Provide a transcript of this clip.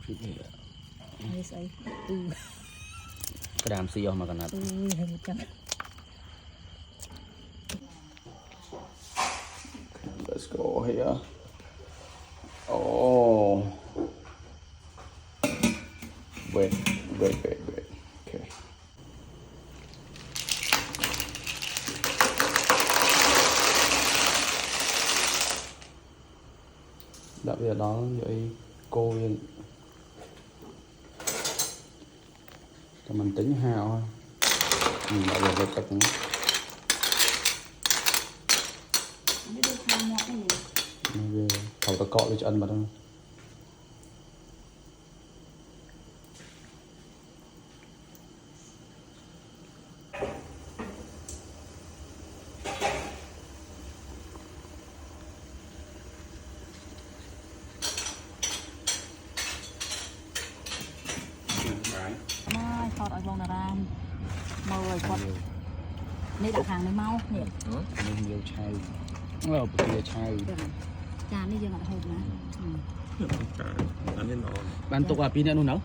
Ai say. Cái đàm xì mà cần nát. Let's go here. Oh. Wait. Okay. Đặt giờ đó vậy cô vậy. Cho mình tính hao thôi. Mình đã về tập nữa. Về thầu ta cọ với cho ăn mà đâu. Thọt ở vòng ra màu rồi quật đây đặt hàng mới mau nhỉ Nhiều chai kia chai trà đi giờ ngặt hộp nè Ăn lên nó. ban tục là pin nữa nấu